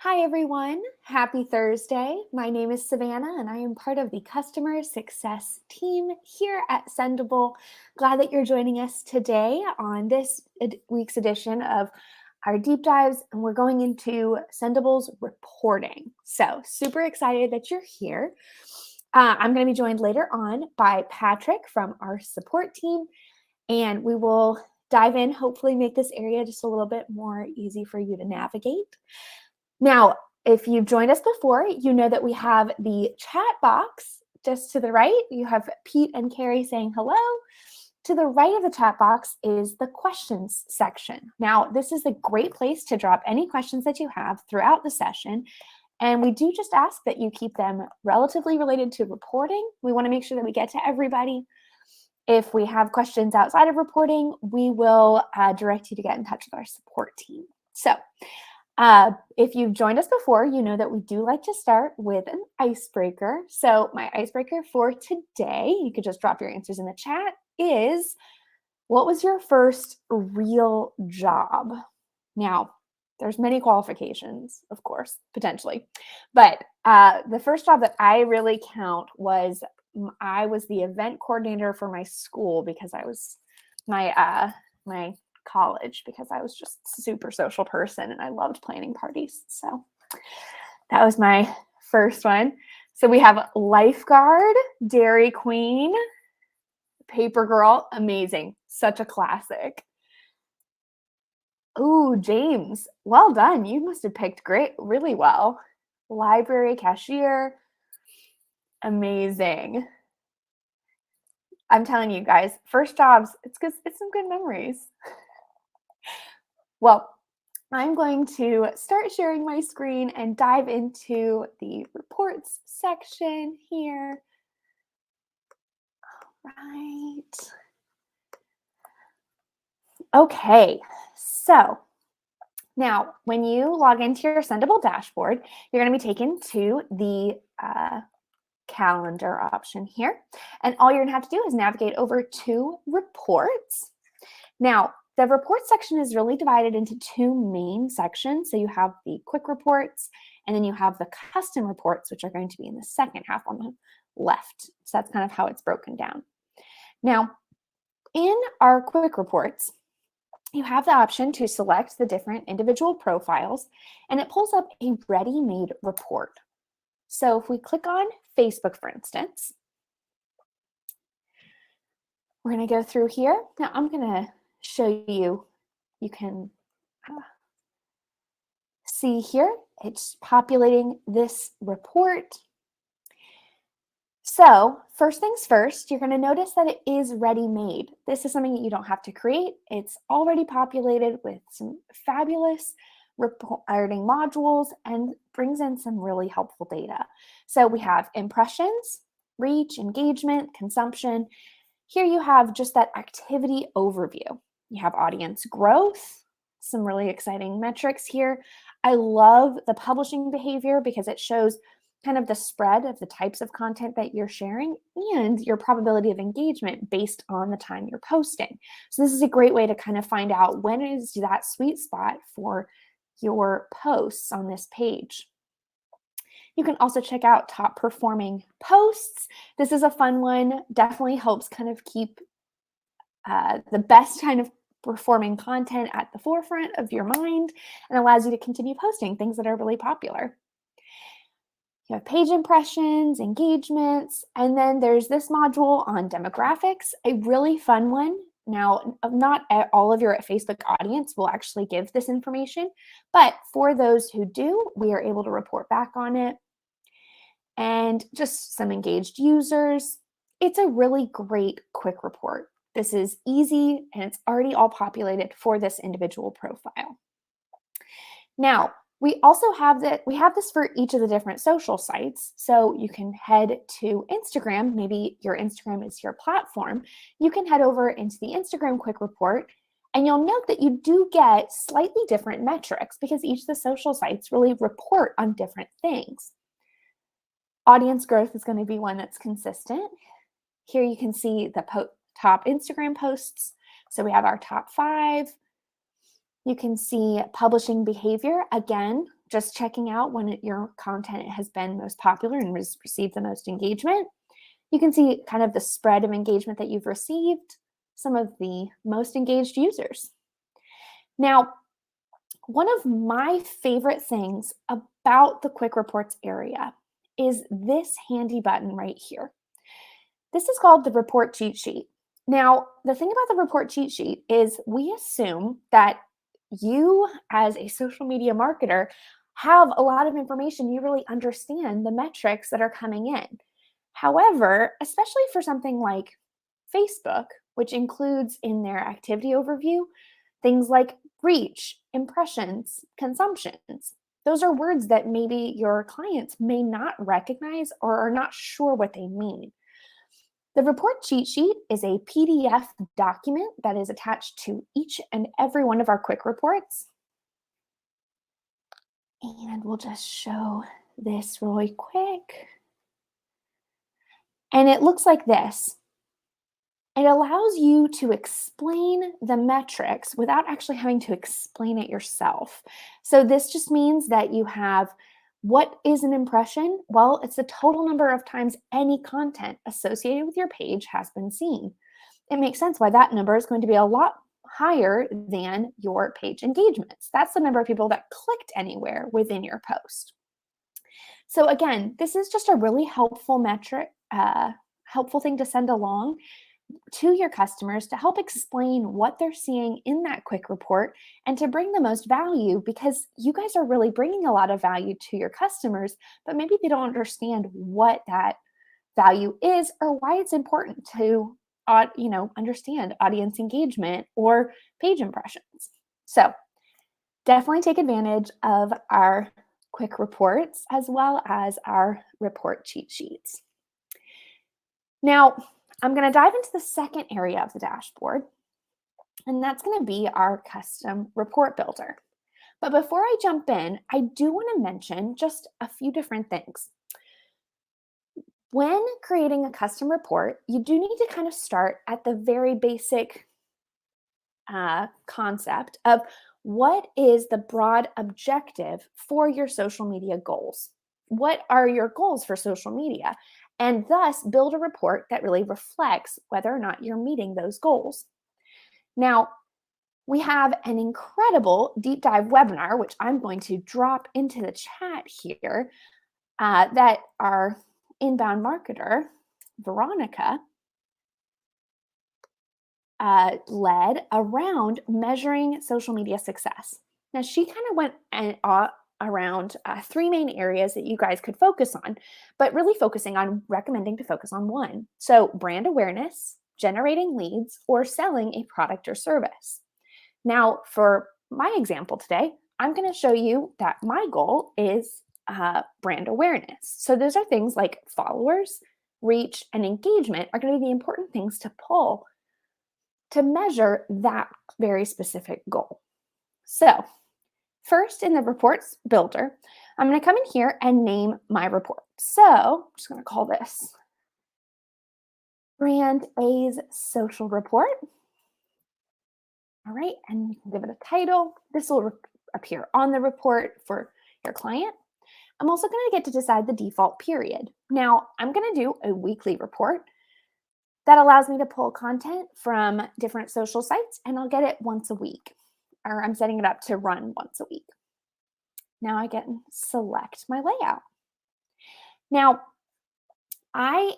Hi, everyone. Happy Thursday. My name is Savannah, and I am part of the customer success team here at Sendible. Glad that you're joining us today on this week's edition of our deep dives, and we're going into Sendible's reporting. So, super excited that you're here. I'm going to be joined later on by Patrick from our support team, and we will dive in, hopefully make this area just a little bit more easy for you to navigate. Now, if you've joined us before, you know that we have the chat box just to the right. You have Pete and Carrie saying hello. To the right of the chat box is the questions section. Now, this is a great place to drop any questions that you have throughout the session. And we do just ask that you keep them relatively related to reporting. We want to make sure that we get to everybody. If we have questions outside of reporting, we will direct you to get in touch with our support team. So, if you've joined us before, you know that we do like to start with an icebreaker. So my icebreaker for today, you could just drop your answers in the chat, is what was your first real job? Now, there's many qualifications, of course, potentially. But the first job that I really count was I was the event coordinator for my school because I was my college because I was just a super social person and I loved planning parties. So that was my first one. So we have lifeguard, Dairy Queen, Paper Girl, amazing. Such a classic. Ooh, James, well done. You must have picked really well. Library cashier, amazing. I'm telling you guys, first jobs, it's some good memories. Well, I'm going to start sharing my screen and dive into the reports section here. All right. Okay, so now when you log into your Sendible dashboard, you're going to be taken to the calendar option here. And all you're going to have to do is navigate over to reports. Now, the report section is really divided into two main sections. So you have the quick reports, and then you have the custom reports, which are going to be in the second half on the left. So that's kind of how it's broken down. Now, in our quick reports, you have the option to select the different individual profiles, and it pulls up a ready-made report. So if we click on Facebook, for instance, we're going to go through here. Now, I'm going to show you, you can see here, it's populating this report. So first things first, you're going to notice that it is ready-made. This is something that you don't have to create. It's already populated with some fabulous reporting modules and brings in some really helpful data. So we have impressions, reach, engagement, consumption. Here you have just that activity overview. You have audience growth, some really exciting metrics here. I love the publishing behavior because it shows kind of the spread of the types of content that you're sharing and your probability of engagement based on the time you're posting. So this is a great way to kind of find out when is that sweet spot for your posts on this page. You can also check out top performing posts. This is a fun one, definitely helps kind of keep the best kind of performing content at the forefront of your mind and allows you to continue posting things that are really popular. You have page impressions, engagements, and then there's this module on demographics, a really fun one. Now, not all of your Facebook audience will actually give this information, but for those who do, we are able to report back on it. And just some engaged users. It's a really great quick report. This is easy and it's already all populated for this individual profile. Now, we also have this for each of the different social sites. So you can head to Instagram. Maybe your Instagram is your platform. You can head over into the Instagram quick report, and you'll note that you do get slightly different metrics because each of the social sites really report on different things. Audience growth is going to be one that's consistent. Here you can see the top Instagram posts. So we have our top 5. You can see publishing behavior, again, just checking out when your content has been most popular and received the most engagement. You can see kind of the spread of engagement that you've received, some of the most engaged users. Now, one of my favorite things about the quick reports area is this handy button right here. This is called the report cheat sheet. Now, the thing about the report cheat sheet is we assume that you as a social media marketer have a lot of information. You really understand the metrics that are coming in. However, especially for something like Facebook, which includes in their activity overview things like reach, impressions, consumptions. Those are words that maybe your clients may not recognize or are not sure what they mean. The report cheat sheet is a PDF document that is attached to each and every one of our quick reports. And we'll just show this really quick. And it looks like this. It allows you to explain the metrics without actually having to explain it yourself. So this just means that you have what is an impression? Well, it's the total number of times any content associated with your page has been seen. It makes sense why that number is going to be a lot higher than your page engagements. That's the number of people that clicked anywhere within your post. So again, this is just a really helpful metric, helpful thing to send along to your customers to help explain what they're seeing in that quick report and to bring the most value, because you guys are really bringing a lot of value to your customers, but maybe they don't understand what that value is or why it's important to understand audience engagement or page impressions. So definitely take advantage of our quick reports as well as our report cheat sheets. Now, I'm going to dive into the second area of the dashboard, and that's going to be our custom report builder. But before I jump in, I do want to mention just a few different things. When creating a custom report, you do need to kind of start at the very basic concept of what is the broad objective for your social media goals. What are your goals for social media? And thus build a report that really reflects whether or not you're meeting those goals. Now, we have an incredible deep dive webinar, which I'm going to drop into the chat here, that our inbound marketer, Veronica, led around measuring social media success. Now, she kind of went around three main areas that you guys could focus on, but really recommending to focus on one. So brand awareness, generating leads, or selling a product or service. Now, for my example today, I'm going to show you that my goal is brand awareness. So those are things like followers, reach, and engagement are going to be the important things to pull to measure that very specific goal. So first, in the reports builder, I'm going to come in here and name my report. So I'm just going to call this Brand A's Social Report. All right, and you can give it a title. This will appear on the report for your client. I'm also going to get to decide the default period. Now, I'm going to do a weekly report that allows me to pull content from different social sites, and I'll get it once a week, or I'm setting it up to run once a week. Now I can select my layout. Now, I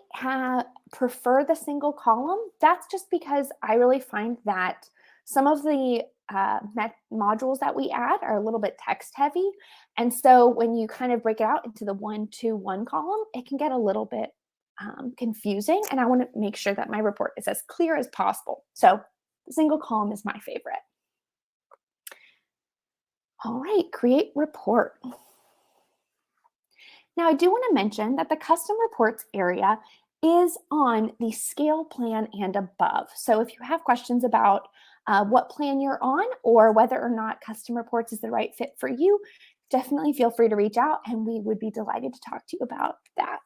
prefer the single column. That's just because I really find that some of the modules that we add are a little bit text heavy. And so when you kind of break it out into the 1-2-1 column, it can get a little bit confusing. And I want to make sure that my report is as clear as possible. So the single column is my favorite. All right, create report. Now I do want to mention that the custom reports area is on the scale plan and above. So if you have questions about what plan you're on or whether or not custom reports is the right fit for you, definitely feel free to reach out and we would be delighted to talk to you about that.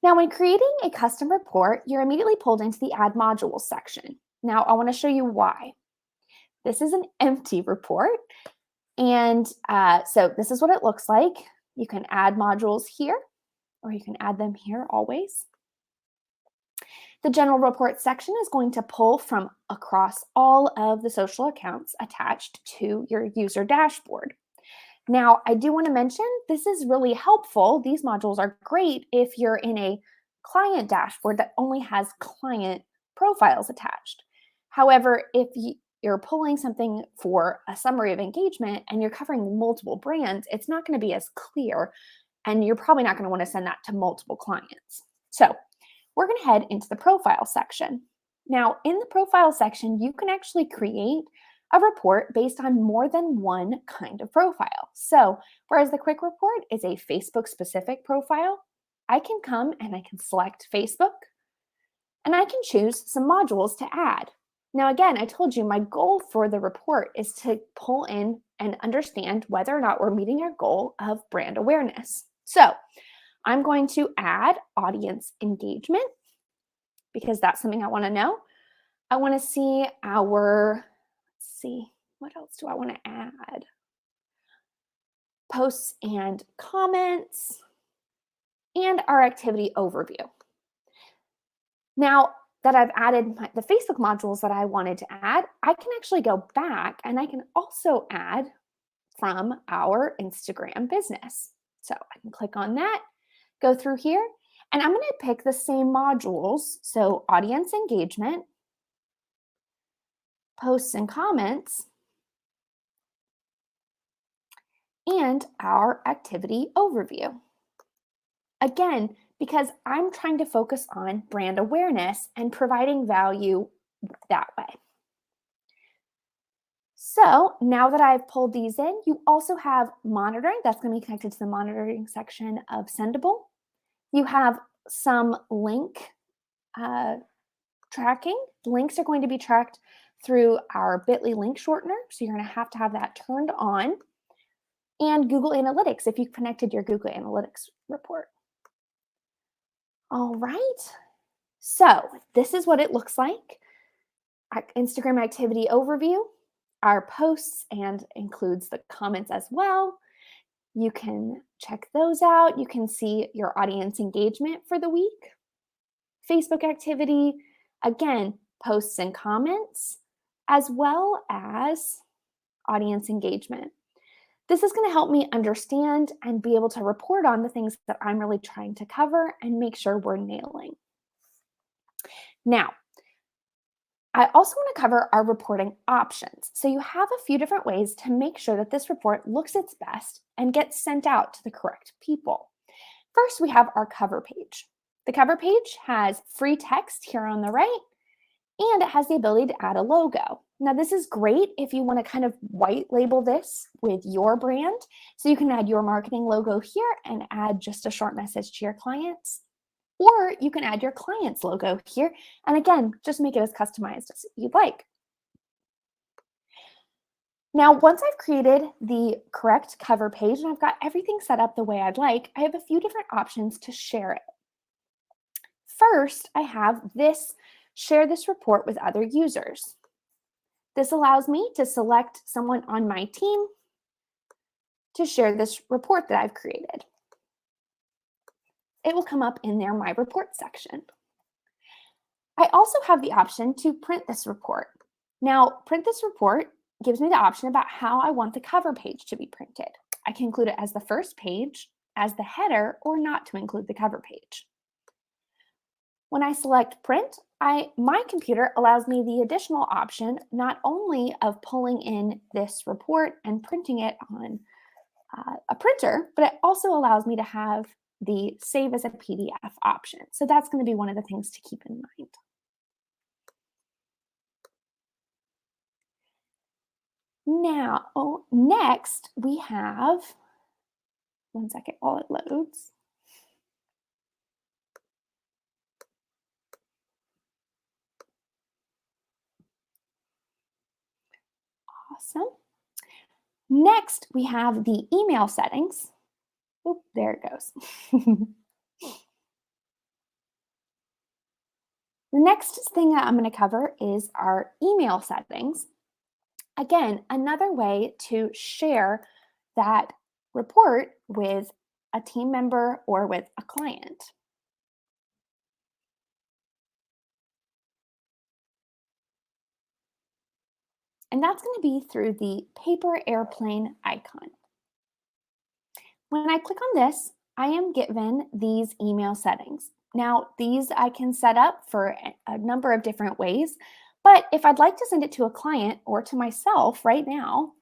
Now, when creating a custom report, you're immediately pulled into the Add Modules section. Now, I want to show you why. This is an empty report. And so this is what it looks like. You can add modules here, or you can add them here always. The general report section is going to pull from across all of the social accounts attached to your user dashboard. Now, I do want to mention this is really helpful. These modules are great if you're in a client dashboard that only has client profiles attached. However, if you're pulling something for a summary of engagement and you're covering multiple brands, it's not going to be as clear, and you're probably not going to want to send that to multiple clients. So we're going to head into the profile section. Now, in the profile section, you can actually create a report based on more than one kind of profile. So, whereas the quick report is a Facebook specific profile, I can come and I can select Facebook and I can choose some modules to add. Now, again, I told you my goal for the report is to pull in and understand whether or not we're meeting our goal of brand awareness. So, I'm going to add audience engagement because that's something I want to know. I want to see what else do I want to add? Posts and comments and our activity overview. Now that I've added the Facebook modules that I wanted to add, I can actually go back and I can also add from our Instagram business. So I can click on that, go through here, and I'm going to pick the same modules. So audience engagement, posts and comments, and our activity overview. Again, because I'm trying to focus on brand awareness and providing value that way. So now that I've pulled these in, you also have monitoring. That's going to be connected to the monitoring section of Sendible. You have some link tracking. Links are going to be tracked through our bit.ly link shortener. So you're going to have that turned on. And Google Analytics if you've connected your Google Analytics report. All right. So this is what it looks like. Instagram activity overview, our posts, and includes the comments as well. You can check those out. You can see your audience engagement for the week. Facebook activity, again, posts and comments, as well as audience engagement. This is going to help me understand and be able to report on the things that I'm really trying to cover and make sure we're nailing. Now, I also want to cover our reporting options. So you have a few different ways to make sure that this report looks its best and gets sent out to the correct people. First, we have our cover page. The cover page has free text here on the right, and it has the ability to add a logo. Now, this is great if you want to kind of white label this with your brand. So you can add your marketing logo here and add just a short message to your clients. Or you can add your client's logo here. And again, just make it as customized as you'd like. Now, once I've created the correct cover page and I've got everything set up the way I'd like, I have a few different options to share it. First, I have this share this report with other users. This allows me to select someone on my team to share this report that I've created. It will come up in their My Report section. I also have the option to print this report. Now, print this report gives me the option about how I want the cover page to be printed. I can include it as the first page, as the header, or not to include the cover page. When I select print, my computer allows me the additional option not only of pulling in this report and printing it on a printer, but it also allows me to have the save as a PDF option. So that's going to be one of the things to keep in mind. Now, next we have, one second while it loads. Awesome. Next, we have the email settings. Oh, there it goes. The next thing that I'm going to cover is our email settings. Again, another way to share that report with a team member or with a client. And that's going to be through the paper airplane icon. When I click on this, I am given these email settings. Now, these I can set up for a number of different ways, but if I'd like to send it to a client or to myself right now,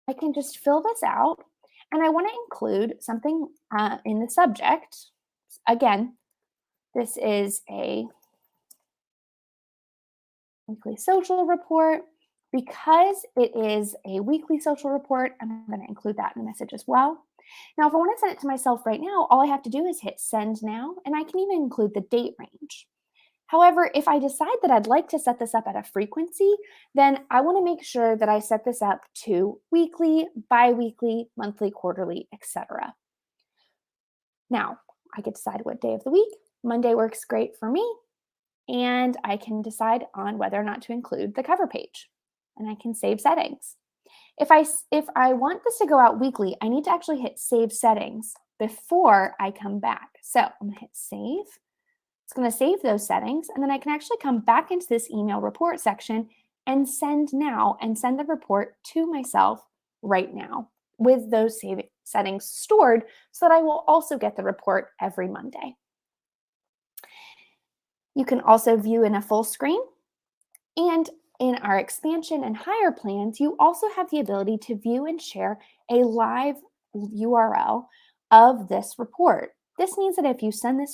I can just fill this out and I want to include something in the subject. Again, this is a weekly social report. Because it is a weekly social report, I'm going to include that in the message as well. Now, if I want to send it to myself right now, all I have to do is hit send now, and I can even include the date range. However, if I decide that I'd like to set this up at a frequency, then I want to make sure that I set this up to weekly, bi-weekly, monthly, quarterly, etc. Now, I could decide what day of the week. Monday works great for me, and I can decide on whether or not to include the cover page. And I can save settings. If I want this to go out weekly, I need to actually hit save settings before I come back. So I'm going to hit save. It's going to save those settings, and then I can actually come back into this email report section and send now and send the report to myself right now with those settings stored so that I will also get the report every Monday. You can also view in a full screen, and in our expansion and higher plans, you also have the ability to view and share a live URL of this report. This means that if you send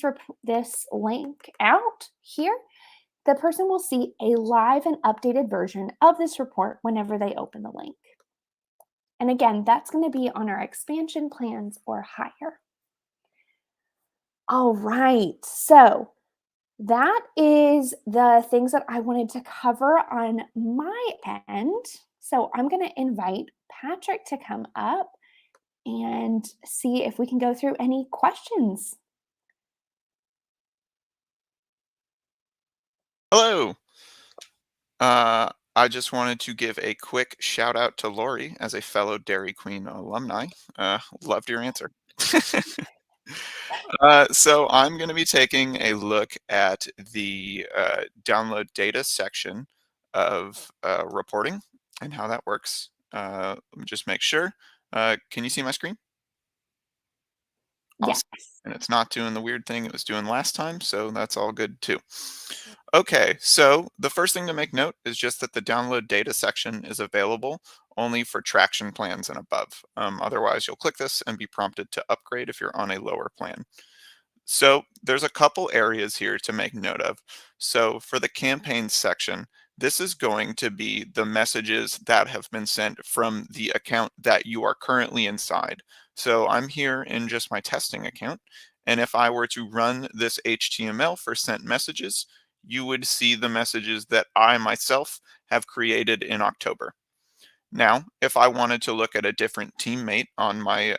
this link out here, the person will see a live and updated version of this report whenever they open the link. And again, that's going to be on our expansion plans or higher. All right, so that is the things that I wanted to cover on my end. So I'm going to invite Patrick to come up and see if we can go through any questions. Hello. I just wanted to give a quick shout out to Lori as a fellow Dairy Queen alumni. Loved your answer. So I'm going to be taking a look at the download data section of reporting and how that works. Let me just make sure. Can you see my screen? Yes. Awesome. And it's not doing the weird thing it was doing last time, so that's all good too. Okay, so the first thing to make note is just that the download data section is available only for traction plans and above. Otherwise, you'll click this and be prompted to upgrade if you're on a lower plan. So there's a couple areas here to make note of. So for the campaigns section, this is going to be the messages that have been sent from the account that you are currently inside. So I'm here in just my testing account. And if I were to run this HTML for sent messages, you would see the messages that I myself have created in October. Now, if I wanted to look at a different teammate on my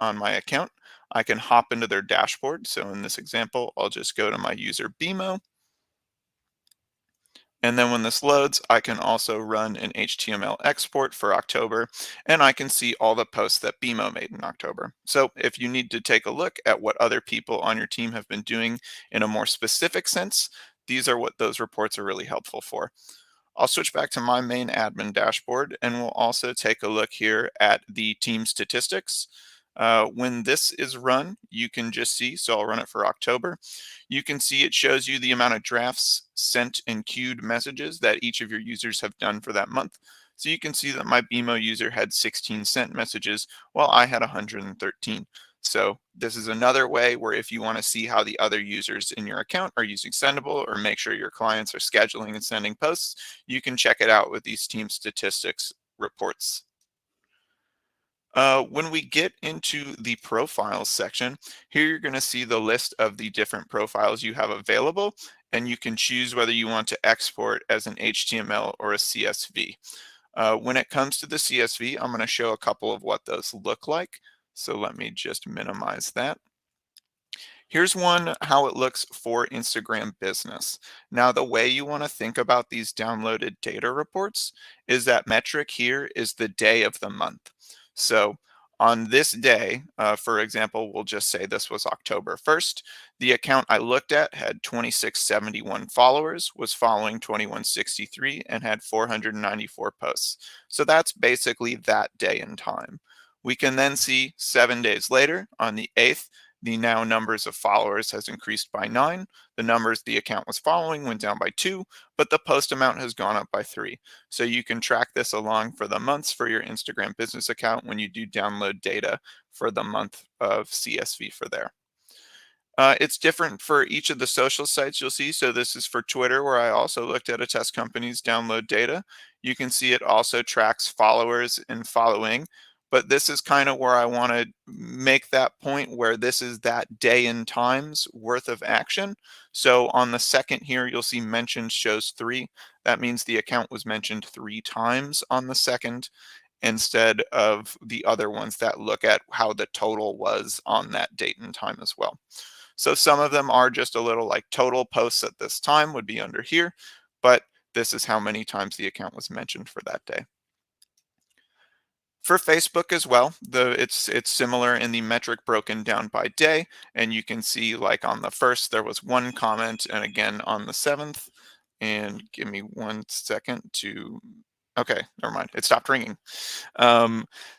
account, I can hop into their dashboard. So in this example, I'll just go to my user BMO. And then when this loads, I can also run an HTML export for October, and I can see all the posts that BMO made in October. So if you need to take a look at what other people on your team have been doing in a more specific sense, these are what those reports are really helpful for. I'll switch back to my main admin dashboard, and we'll also take a look here at the team statistics. When this is run, you can just see, so I'll run it for October. You can see it shows you the amount of drafts, sent, and queued messages that each of your users have done for that month. So you can see that my BMO user had 16 sent messages, while I had 113. So this is another way where if you want to see how the other users in your account are using Sendible or make sure your clients are scheduling and sending posts, you can check it out with these team statistics reports. When we get into the profiles section, here you're going to see the list of the different profiles you have available, and you can choose whether you want to export as an HTML or a CSV. When it comes to the CSV, I'm going to show a couple of what those look like. So let me just minimize that. Here's one how it looks for Instagram business. Now, the way you want to think about these downloaded data reports is that metric here is the day of the month. So on this day, for example, we'll just say this was October 1st. The account I looked at had 2671 followers, was following 2163, and had 494 posts. So that's basically that day and time. We can then see 7 days later, on the 8th, the now numbers of followers has increased by 9. The numbers the account was following went down by 2, but the post amount has gone up by 3. So you can track this along for the months for your Instagram business account when you do download data for the month of CSV for there. It's different for each of the social sites you'll see. So this is for Twitter, where I also looked at a test company's download data. You can see it also tracks followers and following, but this is kind of where I want to make that point where this is that day and times worth of action. So on the second here, you'll see mentioned shows 3. That means the account was mentioned 3 times on the second instead of the other ones that look at how the total was on that date and time as well. So some of them are just a little like total posts at this time would be under here, but this is how many times the account was mentioned for that day. For Facebook as well, it's similar in the metric broken down by day, and you can see like on the 1st there was 1 comment, and again on the 7th. And give me 1 second to. Okay, never mind. It stopped ringing.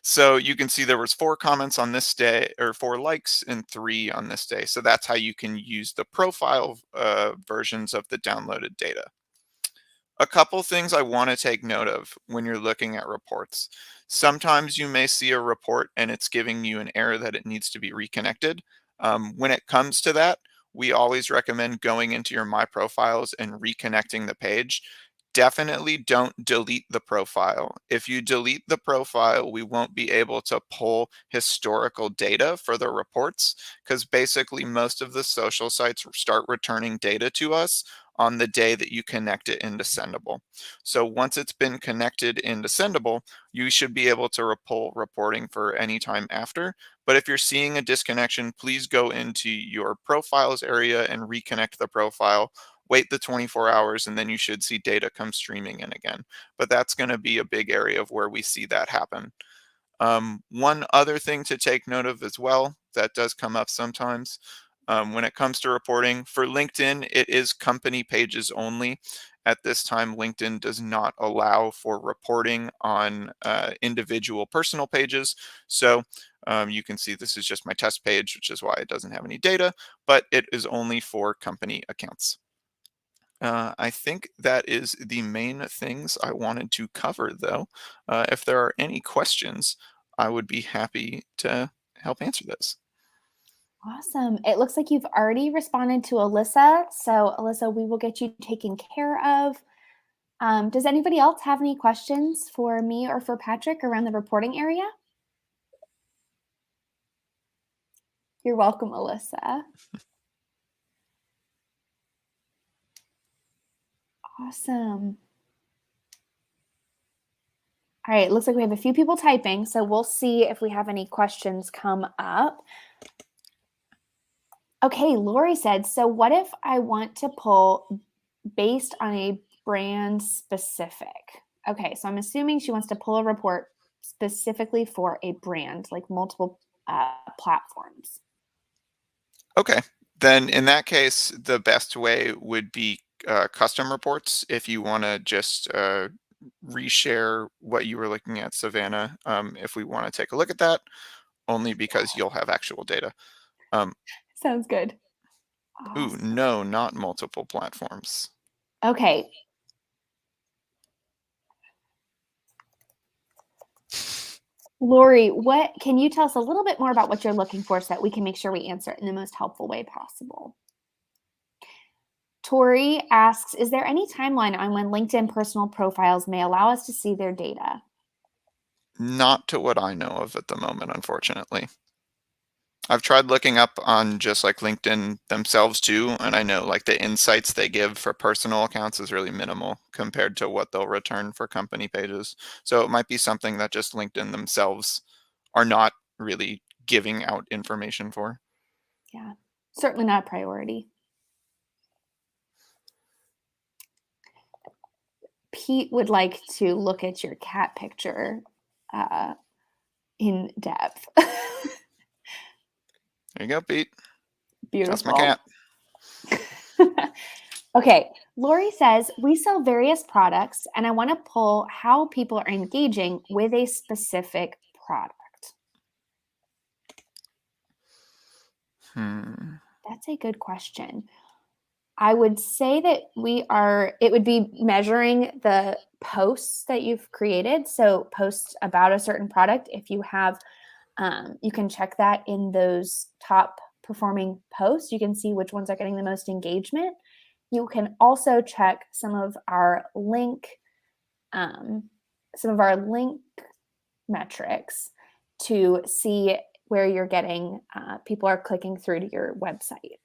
So you can see there was 4 comments on this day, or 4 likes and 3 on this day. So that's how you can use the profile versions of the downloaded data. A couple things I want to take note of when you're looking at reports. Sometimes you may see a report and it's giving you an error that it needs to be reconnected. When it comes to that, we always recommend going into your My Profiles and reconnecting the page. Definitely don't delete the profile. If you delete the profile, we won't be able to pull historical data for the reports, because basically most of the social sites start returning data to us on the day that you connect it into Sendible. So once it's been connected into Sendible, you should be able to pull reporting for any time after. But if you're seeing a disconnection, please go into your profiles area and reconnect the profile. Wait the 24 hours, and then you should see data come streaming in again. But that's going to be a big area of where we see that happen. One other thing to take note of as well that does come up sometimes when it comes to reporting for LinkedIn, it is company pages only. At this time, LinkedIn does not allow for reporting on individual personal pages. So you can see this is just my test page, which is why it doesn't have any data, but it is only for company accounts. I think that is the main things I wanted to cover, though. If there are any questions, I would be happy to help answer those. Awesome. It looks like you've already responded to Alyssa. So, Alyssa, we will get you taken care of. Does anybody else have any questions for me or for Patrick around the reporting area? You're welcome, Alyssa. Awesome. All right, it looks like we have a few people typing, so we'll see if we have any questions come up. Okay, Lori said, so what if I want to pull based on a brand specific? Okay, so I'm assuming she wants to pull a report specifically for a brand, like multiple platforms. Okay, then in that case, the best way would be custom reports. If you want to just reshare what you were looking at, Savannah, if we want to take a look at that, only because you'll have actual data. Sounds good. Ooh, Awesome. no, not multiple platforms. Okay. Lori, what can you tell us a little bit more about what you're looking for so that we can make sure we answer it in the most helpful way possible? Tori asks, is there any timeline on when LinkedIn personal profiles may allow us to see their data? Not to what I know of at the moment, unfortunately. I've tried looking up on just like LinkedIn themselves too, and I know like the insights they give for personal accounts is really minimal compared to what they'll return for company pages. So it might be something that just LinkedIn themselves are not really giving out information for. Yeah. Certainly not a priority. Pete would like to look at your cat picture in depth. There you go, Pete. Beautiful. That's my cat. Okay, Lori says, we sell various products and I want to pull how people are engaging with a specific product. That's a good question. I would say that it would be measuring the posts that you've created. So posts about a certain product, if you have, you can check that in those top performing posts. You can see which ones are getting the most engagement. You can also check some of our link metrics to see where you're getting, people are clicking through to your website.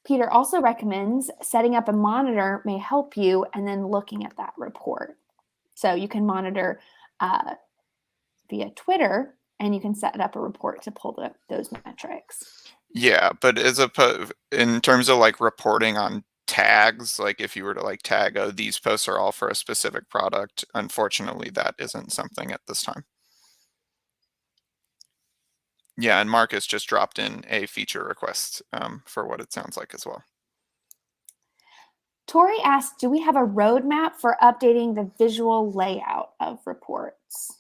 Peter also recommends setting up a monitor may help you and then looking at that report. So you can monitor via Twitter and you can set up a report to pull those metrics. Yeah, but in terms of like reporting on tags, like if you were to like tag, oh, these posts are all for a specific product, unfortunately, that isn't something at this time. Yeah, and Marcus just dropped in a feature request for what it sounds like as well. Tori asked, do we have a roadmap for updating the visual layout of reports?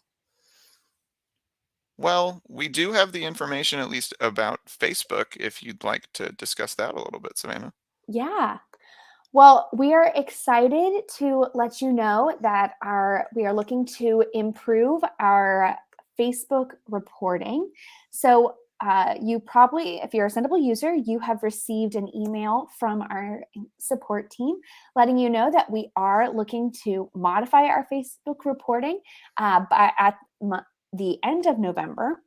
Well, we do have the information at least about Facebook, if you'd like to discuss that a little bit, Savannah. Yeah. Well, we are excited to let you know that we are looking to improve our Facebook reporting. So you probably, if you're a Sendible user, you have received an email from our support team letting you know that we are looking to modify our Facebook reporting at the end of November.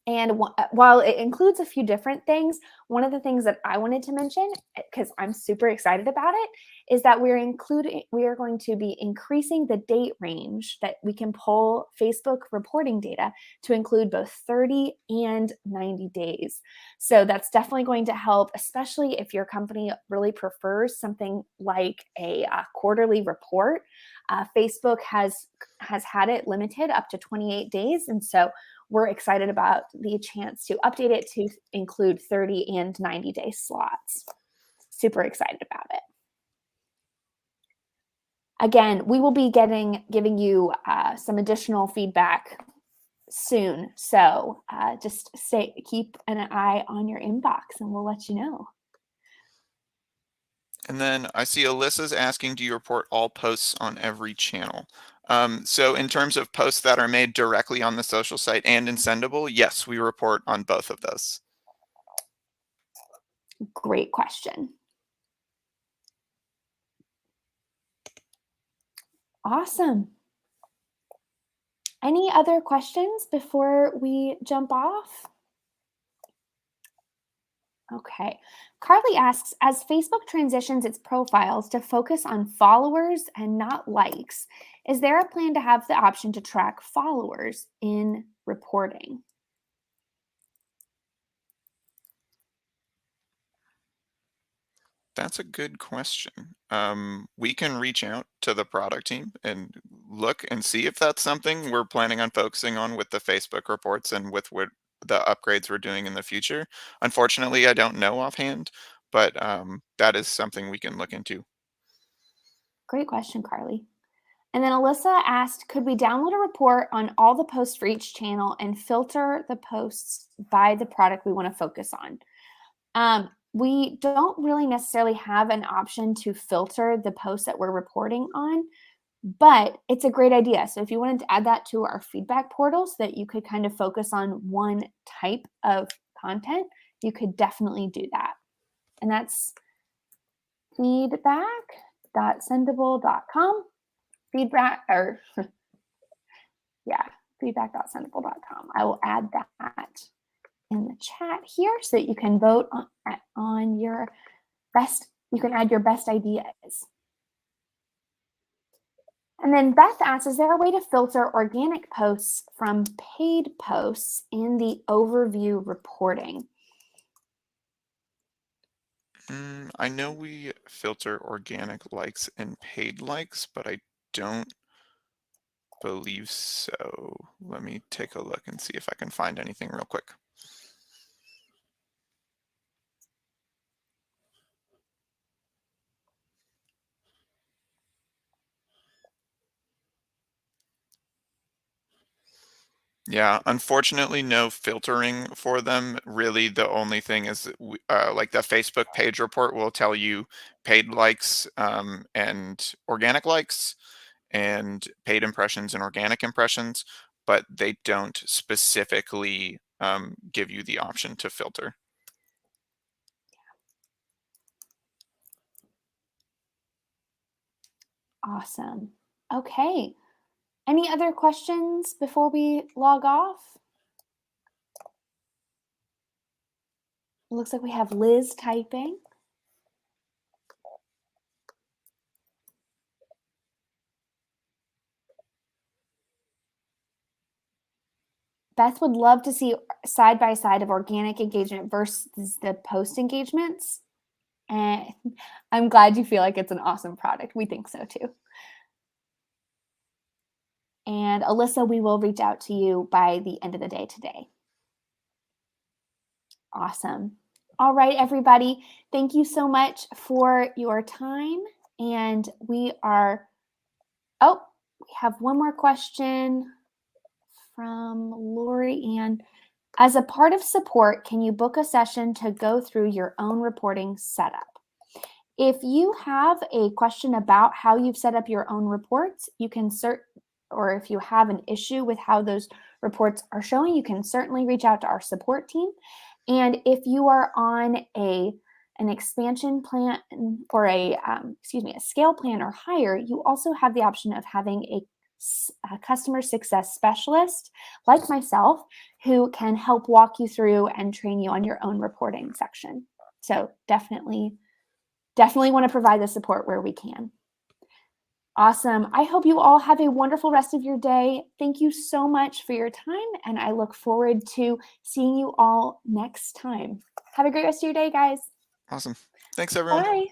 And while it includes a few different things, one of the things that I wanted to mention, because I'm super excited about it, is that we are going to be increasing the date range that we can pull Facebook reporting data to include both 30 and 90 days. So that's definitely going to help, especially if your company really prefers something like a quarterly report. Facebook has had it limited up to 28 days. And so we're excited about the chance to update it to include 30 and 90-day slots. Super excited about it. Again, we will be giving you some additional feedback soon. So just keep an eye on your inbox and we'll let you know. And then I see Alyssa's asking, do you report all posts on every channel? So in terms of posts that are made directly on the social site and in Sendible, yes, we report on both of those. Great question. Awesome. Any other questions before we jump off? Okay. Carly asks, as Facebook transitions its profiles to focus on followers and not likes, is there a plan to have the option to track followers in reporting? That's a good question. We can reach out to the product team and look and see if that's something we're planning on focusing on with the Facebook reports and with what the upgrades we're doing in the future. Unfortunately, I don't know offhand, but that is something we can look into. Great question, Carly. And then Alyssa asked, could we download a report on all the posts for each channel and filter the posts by the product we want to focus on? We don't really necessarily have an option to filter the posts that we're reporting on, but it's a great idea. So if you wanted to add that to our feedback portal so that you could kind of focus on one type of content, you could definitely do that. And that's feedback.sendible.com. Feedback.sendible.com. I will add that in the chat here so that you can vote on your best, you can add your best ideas. And then Beth asks, is there a way to filter organic posts from paid posts in the overview reporting? I know we filter organic likes and paid likes, but I don't believe so. Let me take a look and see if I can find anything real quick. Yeah, unfortunately, no filtering for them. Really, the only thing is that like the Facebook page report will tell you paid likes and organic likes and paid impressions and organic impressions, but they don't specifically give you the option to filter. Awesome. Okay. Any other questions before we log off? Looks like we have Liz typing. Beth would love to see side by side of organic engagement versus the post engagements. And I'm glad you feel like it's an awesome product. We think so too. And Alyssa, we will reach out to you by the end of the day today. Awesome. All right, everybody. Thank you so much for your time. And we have one more question from Lori Ann. As a part of support, can you book a session to go through your own reporting setup? If you have a question about how you've set up your own reports, you can or if you have an issue with how those reports are showing, you can certainly reach out to our support team. And if you are on an expansion plan or a scale plan or higher, you also have the option of having a customer success specialist like myself who can help walk you through and train you on your own reporting section. So definitely want to provide the support where we can. Awesome. I hope you all have a wonderful rest of your day. Thank you so much for your time, and I look forward to seeing you all next time. Have a great rest of your day, guys. Awesome. Thanks, everyone. Bye.